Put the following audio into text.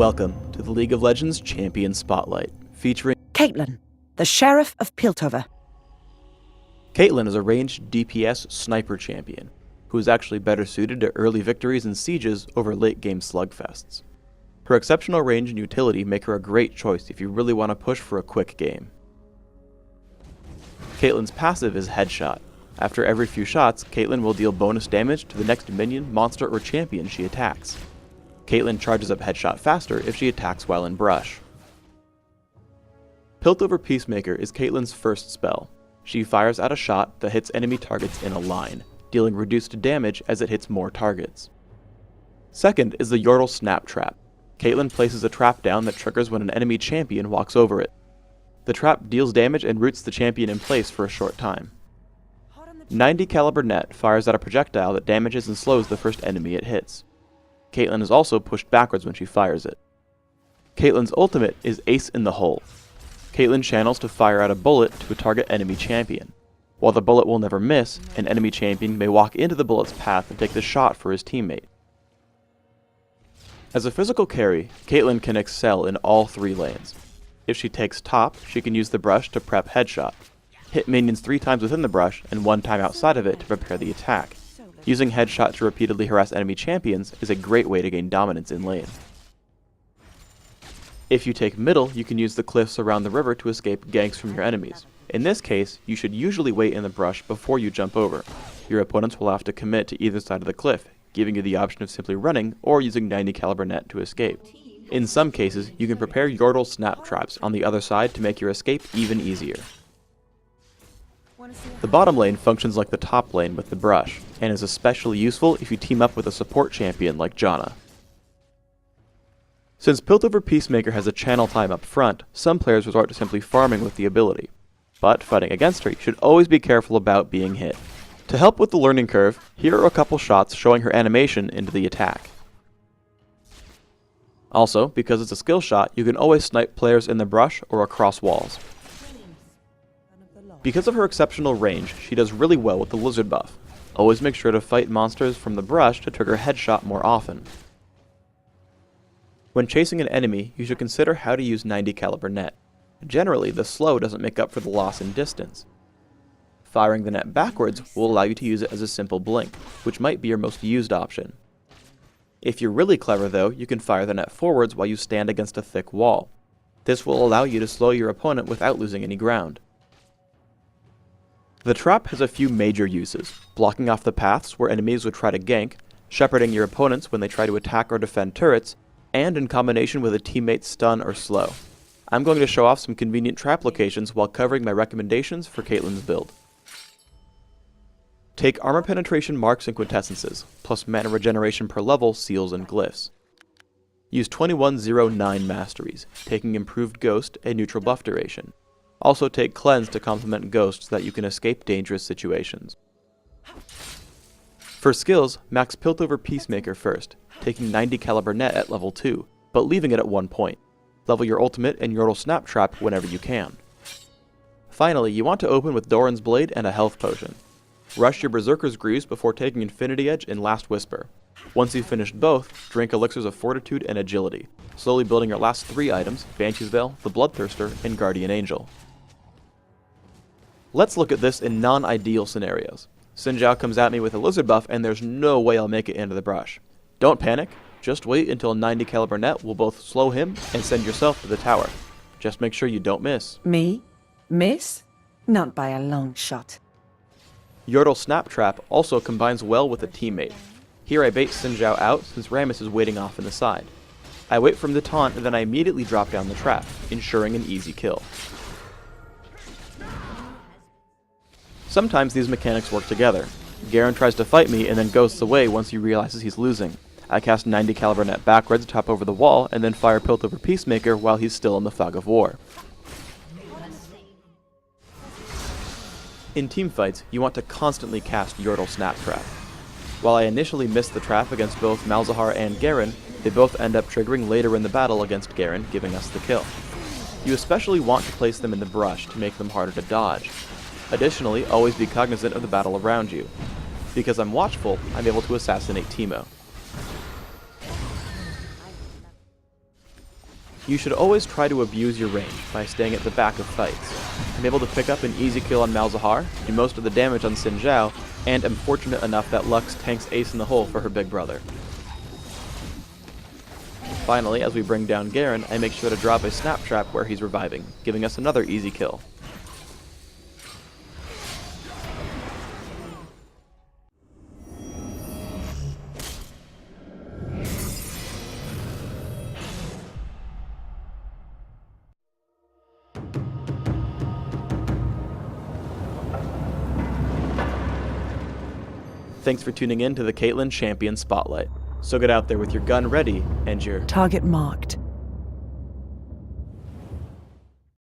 Welcome to the League of Legends Champion Spotlight, featuring Caitlyn, the Sheriff of Piltover. Caitlyn is a ranged DPS sniper champion, who is actually better suited to early victories and sieges over late-game slugfests. Her exceptional range and utility make her a great choice if you really want to push for a quick game. Caitlyn's passive is Headshot. After every few shots, Caitlyn will deal bonus damage to the next minion, monster, or champion she attacks. Caitlyn charges up Headshot faster if she attacks while in brush. Piltover Peacemaker is Caitlyn's first spell. She fires out a shot that hits enemy targets in a line, dealing reduced damage as it hits more targets. Second is the Yordle Snap Trap. Caitlyn places a trap down that triggers when an enemy champion walks over it. The trap deals damage and roots the champion in place for a short time. 90 caliber net fires out a projectile that damages and slows the first enemy it hits. Caitlyn is also pushed backwards when she fires it. Caitlyn's ultimate is Ace in the Hole. Caitlyn channels to fire out a bullet to a target enemy champion. While the bullet will never miss, an enemy champion may walk into the bullet's path and take the shot for his teammate. As a physical carry, Caitlyn can excel in all three lanes. If she takes top, she can use the brush to prep Headshot, hit minions 3 times within the brush and 1 time outside of it to prepare the attack. Using Headshot to repeatedly harass enemy champions is a great way to gain dominance in lane. If you take middle, you can use the cliffs around the river to escape ganks from your enemies. In this case, you should usually wait in the brush before you jump over. Your opponents will have to commit to either side of the cliff, giving you the option of simply running or using 90 caliber net to escape. In some cases, you can prepare Yordle Snap Traps on the other side to make your escape even easier. The bottom lane functions like the top lane with the brush, and is especially useful if you team up with a support champion like Janna. Since Piltover Peacemaker has a channel time up front, some players resort to simply farming with the ability. But fighting against her, you should always be careful about being hit. To help with the learning curve, here are a couple shots showing her animation into the attack. Also, because it's a skill shot, you can always snipe players in the brush or across walls. Because of her exceptional range, she does really well with the lizard buff. Always make sure to fight monsters from the brush to trigger Headshot more often. When chasing an enemy, you should consider how to use 90 caliber net. Generally, the slow doesn't make up for the loss in distance. Firing the net backwards will allow you to use it as a simple blink, which might be your most used option. If you're really clever though, you can fire the net forwards while you stand against a thick wall. This will allow you to slow your opponent without losing any ground. The trap has a few major uses, blocking off the paths where enemies would try to gank, shepherding your opponents when they try to attack or defend turrets, and in combination with a teammate's stun or slow. I'm going to show off some convenient trap locations while covering my recommendations for Caitlyn's build. Take armor penetration marks and quintessences, plus mana regeneration per level, seals, and glyphs. Use 2109 masteries, taking improved ghost and neutral buff duration. Also take cleanse to complement ghost so that you can escape dangerous situations. For skills, max Piltover Peacemaker first, taking 90 caliber net at level 2, but leaving it at 1 point. Level your ultimate and Yordle Snap Trap whenever you can. Finally, you want to open with Doran's Blade and a health potion. Rush your Berserker's Greaves before taking Infinity Edge and Last Whisper. Once you've finished both, drink Elixirs of Fortitude and Agility, slowly building your last 3 items, Banshee's Veil, the Bloodthirster, and Guardian Angel. Let's look at this in non-ideal scenarios. Xin Zhao comes at me with a lizard buff and there's no way I'll make it into the brush. Don't panic, just wait until 90 caliber net will both slow him and send yourself to the tower. Just make sure you don't miss. Me? Miss? Not by a long shot. Yordle Snap Trap also combines well with a teammate. Here I bait Xin Zhao out since Rammus is waiting off in the side. I wait for him to taunt and then I immediately drop down the trap, ensuring an easy kill. Sometimes these mechanics work together. Garen tries to fight me and then ghosts away once he realizes he's losing. I cast 90 caliber net backwards to top over the wall and then fire Piltover Peacemaker while he's still in the fog of war. In teamfights, you want to constantly cast Yordle Snap Trap. While I initially missed the trap against both Malzahar and Garen, they both end up triggering later in the battle against Garen, giving us the kill. You especially want to place them in the brush to make them harder to dodge. Additionally, always be cognizant of the battle around you. Because I'm watchful, I'm able to assassinate Teemo. You should always try to abuse your range by staying at the back of fights. I'm able to pick up an easy kill on Malzahar, do most of the damage on Xin Zhao, and am fortunate enough that Lux tanks Ace in the hole for her big brother. Finally, as we bring down Garen, I make sure to drop a snap trap where he's reviving, giving us another easy kill. Thanks for tuning in to the Caitlyn Champion Spotlight. So get out there with your gun ready and your Target marked.